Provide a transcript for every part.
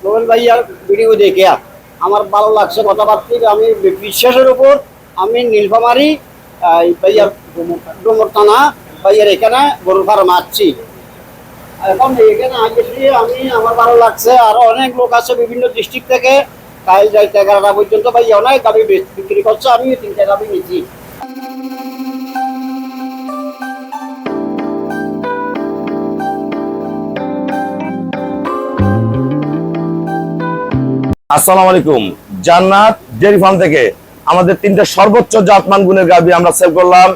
Nobel ভাইয়ার video দেখে আমার ভালো লাগছে কথাবার্তা। আমি বিশ্বাসের উপর আমি নীলফামারী ভাইয়ার ডুমুর থানা ভাইয়ার এখানে গরুর ফার্ম আসছি। এখন এখানে আসছি আমি, আমার ভালো লাগছে। আরো অনেক লোক আছে বিভিন্ন ডিস্ট্রিক্ট থেকে, কাল যাইতে 11টা পর্যন্ত ভাইয়া অনেক গাভি বিক্রি করছে। আমি 3টা গাভি নিচ্ছি। আসসালামু আলাইকুম। জান্নাত ডেয়ারি ফার্ম থেকে আমাদের 3টা সর্বোচ্চ জাতমান গুণের গাভী আমরা সেল করলাম।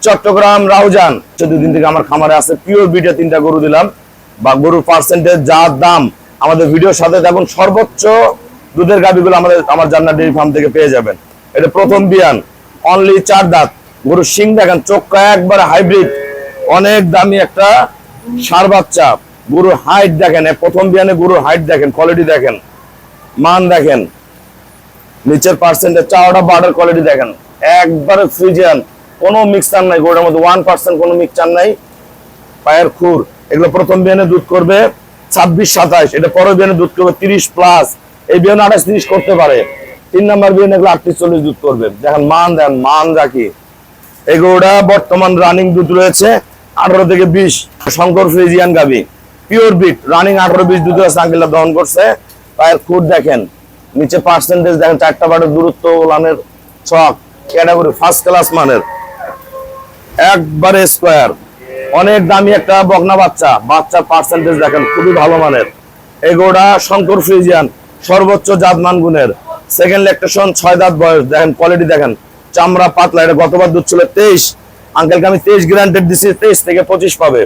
চট্টগ্রাম রাউজান 14 দিন থেকে আমার খামারে আছে পিওর বিটে 3টা গরু দিলাম, বা গরুর পার্সেন্টেজ জাত দাম আমাদের ভিডিওর সাথে দেখুন। সর্বোচ্চ দুধের গাভীগুলো আমার জান্নাত ডেয়ারি ফার্ম থেকে পেয়ে যাবেন। এটা প্রথম বিয়ান, অনলি 4 দাঁত। গরুর শিং দেখেন, চোখটা একবার হাইব্রিড, অনেক দামি একটা ষাঁড় বাচ্চা। গরুর হাইট দেখেন, প্রথম বিয়ানে গরুর হাইট দেখেন, কোয়ালিটি দেখেন, মান দেখেন, নিচের পার্সেন্টের চাওয়াটা বার্ডার কোয়ালিটি দেখেন, একবারে ফ্রিজিয়ান, কোনো মিক্সচার নাই গরুর মধ্যে, 1% কোনো মিক্সচার নাই। পায়ের খুর, এগুলো প্রথম বিয়ানে দুধ করবে 26-27, এটা পরের বিয়ানে দুধ করবে 30+, এই বিয়ানে 28-30 করতে পারে। 3 নাম্বার বিয়ানে এগুলো 38-40 দুধ করবে। দেখেন মান দেন, মান রাখি। এগুলোটা বর্তমান রানিং দুধ রয়েছে 18 থেকে 20। শঙ্কর ফ্রিজিয়ান গাভী, পিওর বিট, রানিং 18-20 দুধ আছে। আঙ্কেলটা দহন করছে। পায়ের খুঁট দেখেন, নিচে পার্সেন্টেজ দেখেন, 4টা বাটের দূরত্ব, ওলানের ছক, ক্যাটাগরি ফার্স্ট ক্লাস মানের, একবারে স্কোয়ার। অনেক দামি একটা বকনা বাচ্চা, বাচ্চার পার্সেন্টেজ দেখেন খুবই ভালো মানের। এগোড়া শঙ্কর ফ্রিজিয়ান, সর্বোচ্চ জাতমান গুণের, সেকেন্ড ল্যাকটেশন, 6 দাঁত বয়স। দেখেন কোয়ালিটি দেখেন, চামড়া পাতলা। এটা গতবার দুধ ছিল 23, আঙ্কেলকে আমি 23 গ্যারান্টেড দিচ্ছি, 23 থেকে 25 পাবে।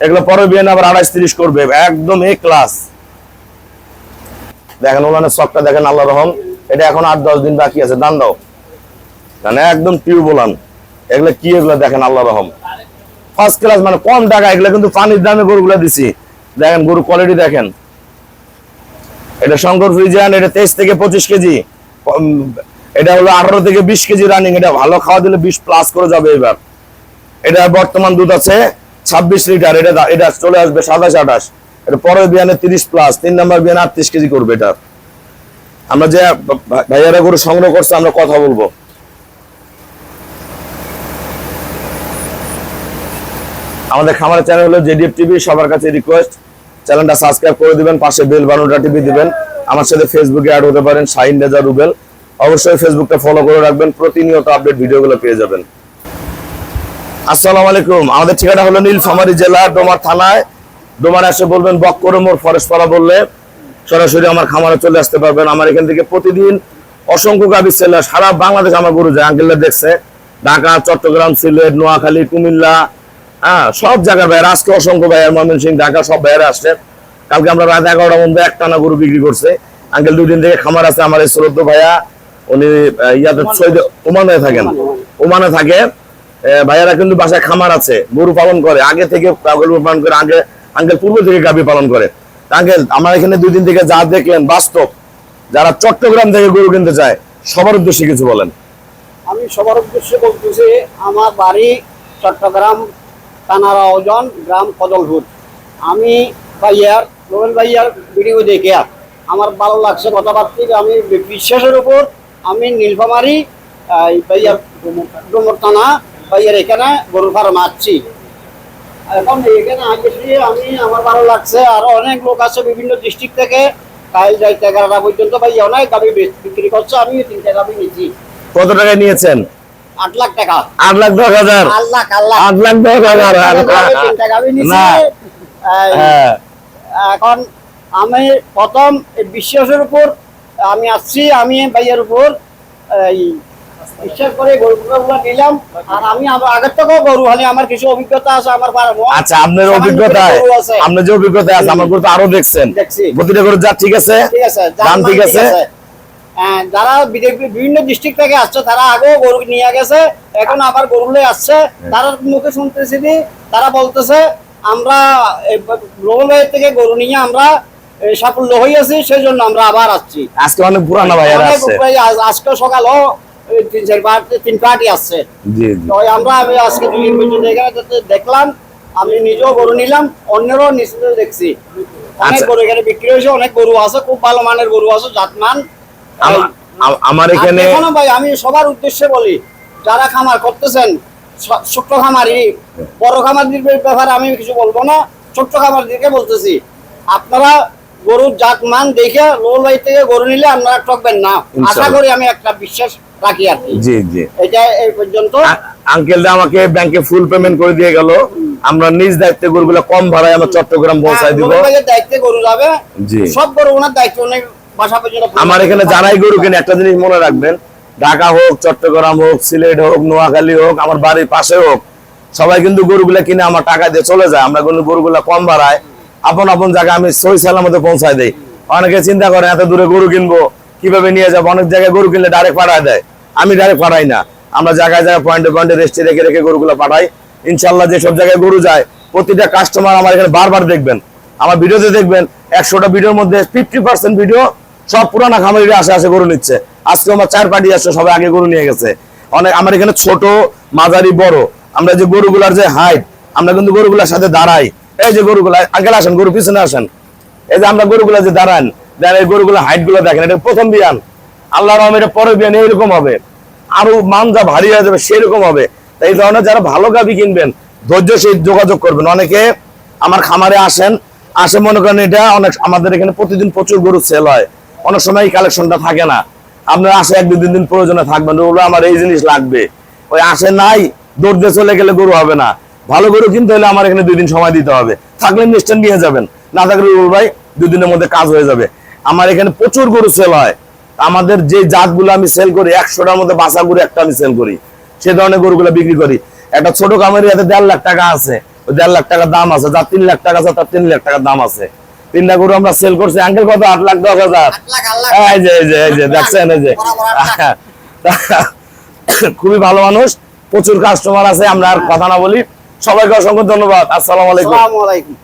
এগুলো পরে বিয়ে আবার 28-30 করবে, একদম এ ক্লাস। দেখেন ওলানের শখটা দেখেন, আল্লাহ রহম। এটা এখন 8-10 দিন বাকি আছে, দান দাও, মানে একদম টিউ বলান। এগুলো কি, এগুলো দেখেন আল্লাহ রহম, ফার্স্ট ক্লাস, মানে কম টাকা। এগুলো কিন্তু পানির দামে গরুগুলো দিছি। দেখেন গরু কোয়ালিটি দেখেন। এটা শঙ্কর ফ্রিজিয়ান, এটা 23 থেকে 25 কেজি। এটা হলো 18 থেকে 20 কেজি রানিং। এটা ভালো খাওয়া দিলে 20+ করে যাবে এবার। এটা বর্তমান দুধ আছে 26 লিটার। এটা চলে আসবে 27-28। এটা পরের বিয়ানে 30+, 3 নাম্বার বিয়ানে 38 কেজি করবে। এটা আমরা যে ভাইয়ারা গরু সংগ্রহ করছে, আমরা কথা বলবো। আমাদের খামারের চ্যানেল হলো জেডিএফ টিভি। সবার কাছে রিকোয়েস্ট, চ্যানেলটা সাবস্ক্রাইব করে দিবেন, পাশে বেল বাটনটা টিপে দিবেন। আমার সাথে ফেসবুকে অ্যাড হতে পারেন, শাহিন রেজা রুবেল। অবশ্যই ফেসবুকটা ফলো করে রাখবেন, প্রতিনিয়ত আপডেট ভিডিওগুলো পেয়ে যাবেন। আসসালামু আলাইকুম। আমাদের ঠিকানা হলো নীলফামারী জেলা, ডোমার থানায়। ডোমার এসে বলবেন বক্কর মোড় ফরেস্টপাড়া বললে সরাসরি আমার খামারে চলে আসতে পারবেন। আমার এখান থেকে প্রতিদিন অসংখ্য গাভী সেলার, সারা বাংলাদেশ আমার গরু যায়। আঙ্কেলরা দেখছে, ঢাকা, চট্টগ্রাম, সিলেট, নোয়াখালী, কুমিল্লা, হ্যাঁ সব জায়গার ভাইয়ের। আজকে অসংখ্য ভাইয়ার, ময়মনসিংহ, ঢাকা সব ভাইয়ারা আসছে। কালকে আমরা রাত 11টার মধ্যে একটানা গরু বিক্রি করছে। আঙ্কেল 2 দিন থেকে খামার আছে। আমার এই শ্রদ্ধ ভাইয়া, উনি ইয়াতে ওমানে থাকেন, ওমানে থাকে। ভাইয়ারা কিন্তু বাসায় খামার আছে, গরু পালন করে আগে থেকে, গরু পালন করে আগে। আঙ্কেল পূর্ব থেকে গাভী পালন করে। আঙ্কেল আমার এখানে 2 দিন থেকে যা দেখলেন বাস্তব, যারা চট্টগ্রাম থেকে গরু কিনতে চায় সবার উদ্দেশ্যে কিছু বলেন। আমি সবার উদ্দেশ্যে বলতেছি, আমার বাড়ি চট্টগ্রাম থানার ওজন, গ্রাম কদলপুর। আমি ভাইয়ার, নোবেল ভাইয়ার ভিডিও দেখে আমার ভালো লাগছে কথাবার্তা। আমি বিশ্বাসের উপর আমি নীলফামারী ভাইয়ার ডুমুর থানা ভাইয়ার এখানে গরুর ফার্ম আসছি। এখন এখানে আসছি আমি, আমার ভালো লাগছে। আরো অনেক লোক আছে বিভিন্ন ডিস্ট্রিক্ট থেকে, কাল যাইতে 11টা পর্যন্ত ভাইয়া অনেক গাভি বিক্রি করছে। আমি 3টা গাভি নিচ্ছি। কত টাকা নিয়েছেন? 8 লাখ টাকা। 8,10,000। 8,10,000। এখন আমি প্রথম বিশ্বাসের উপর আমি আসছি। আমি ভাইয়ের উপর বিশ্বাস করে গরুগুলো নিলাম। আর আমি আগের থেকেও গরু হলে আমার কিছু অভিজ্ঞতা আছে। আমার আচ্ছা, আপনার অভিজ্ঞতায়, আপনার যে অভিজ্ঞতা আছে, আমার গরু তো আরো দেখছেন, প্রতিটা গরু যা ঠিক আছে, ঠিক আছে, দাম ঠিক আছে। যারা বিভিন্ন ডিস্ট্রিক্ট থেকে আসছে, তারা আগেও গরু নিয়ে গেছে, এখন আবার গরুলে আসছে। তারা মুখে শুনতেছি, তারা বলতেছে আমরা রোলের থেকে গরু নিয়ে আমরা সাফল্য হয়েছি, সেই জন্য আমরা আবার আসছি। আজকে অনেক পুরানা ভাই আসছে, আজকে সকালও 3 পার্টি আসছে। আমরা আজকে 2 দিন পর্যন্ত এখানে দেখলাম। আমি নিজেও গরু নিলাম, অন্যেরও নিশ্চিত দেখছি। অনেক আচ্ছা। গরু এখানে বিক্রি হয়েছে, অনেক গরু আছে, খুব ভালো মানের গরু আছে, জাতমান। আমার আর এখানে এখনো ভাই আমি সবার উদ্দেশ্যে বলি, যারা খামার করতেছেন, ছোট্ট খামারি, বড় খামারির ব্যাপারে আমি কিছু বলবো না, ছোট্ট খামারিদেরকে বলতেছি, আপনারা গরুর জাতমান দেখে লোল ভাই থেকে গরু নিলে আপনারা ঠকবেন না, আশা ইনশাআল্লাহ। করি, আমি একটা বিশ্বাস রাখি আর কি। জি জি এটা এই পর্যন্ত। আঙ্কেলটা আমাকে ব্যাংকে ফুল পেমেন্ট করে দিয়ে গেল, আমরা নিজ দায়িত্বে গরুগুলো কম ভাড়ায় আমরা চট্টগ্রাম পৌঁছায় দিব। লোল ভাইয়ের দায়িত্বে গরু যাবে, জি। সব গরু ওনার দায়িত্ব, উনি বাসা পর্যন্ত। আমার এখানে যারাই গরু কিনে একটা জিনিস মনে রাখবেন, ঢাকা হোক, চট্টগ্রাম হোক, সিলেট হোক, নোয়াখালী হোক, আমার বাড়ির পাশে হোক, সবাই কিন্তু গরুগুলা কিনে আমার টাকা দিয়ে চলে যায়। আমরা কিন্তু গরুগুলা কম ভাড়ায় আপন আপন জায়গায় আমি সহি সালামতে পৌঁছায় দেই। অনেকে চিন্তা করে এত দূরে গরু কিনবো, কিভাবে নিয়ে যাবো, অনেক জায়গায় গরু কিনলে ডাইরেক্ট পাঠায় দেয়, আমি ডাইরেক্ট পাঠাই না, আমরা জায়গায় জায়গায় পয়েন্টে পয়েন্টে রেস্টে রেখে রেখে গরুগুলো পাঠাই। ইনশাল্লাহ যেসব জায়গায় গরু যায়, প্রতিটা কাস্টমার আমার এখানে বারবার দেখবেন, আমার ভিডিওতে দেখবেন 100টা ভিডিওর মধ্যে 50% ভিডিও সব পুরানা খামারিরা আসে গরু নিচ্ছে। আজকে আমার 4 পার্টি আসছে, সবাই আগে গরু নিয়ে গেছে। অনেক আমার এখানে ছোট, মাঝারি, বড়, আমরা যে গরুগুলার যে হাইট, আমরা কিন্তু গরুগুলার সাথে দাঁড়াই। এই যে গরুগুলা, আঙ্কেল আসেন, গরু পিছনে আসেন, এই যে আমরা গরুগুলা যে দাঁড়ান, এই গরুগুলা হাইট গুলো দেখেন, এটা প্রথম বিয়ান, আল্লাহর রহমতে এটা পরের বিয়ান এইরকম হবে, আরো মান যা ভারী হয়ে যাবে সেরকম হবে। তাই এই ধরনের যারা ভালো গাভী কিনবেন, ধৈর্য সেই যোগাযোগ করবেন। অনেকে আমার খামারে আসে মনে করেন এটা অনেক, আমাদের এখানে প্রতিদিন প্রচুর গরু সেল হয়, অনেক সময় কালেকশনটা থাকে না, আপনারা আসে 1-2 দিন প্রয়োজনে থাকবেন, ওগুলো আমার এই জিনিস লাগবে, ওই আসে নাই দৌড় দিয়ে চলে গেলে গরু হবে না। ভালো গরু কিনতে হলে আমার এখানে 2 দিন সময় দিতে হবে, থাকলে নিশ্চয় নিয়ে যাবেন, না থাকলে ভাই 2 দিনের মধ্যে কাজ হয়ে যাবে। আমার এখানে প্রচুর গরু সেল হয়, আমাদের যে জাতগুলো আমি সেল করি 100টার মধ্যে বাসা গরু একটা আমি সেল করি, সে ধরনের গরুগুলো বিক্রি করি। একটা ছোট খামারি হাতে 1.5 লাখ টাকা আছে, ওই 1.5 লাখ টাকার দাম আছে, যার 3 লাখ টাকা আছে তার 3 লাখ টাকার দাম আছে। 3টা গরু আমরা সেল করছি। আঙ্কেল কত? 8,10,000। এই যে দেখছেন, এই যে খুবই ভালো মানুষ, প্রচুর কাস্টমার আছে। আমরা আর কথা না বলি, সবাইকে অসংখ্য ধন্যবাদ। আসসালামু আলাইকুম। আসসালামু আলাইকুম।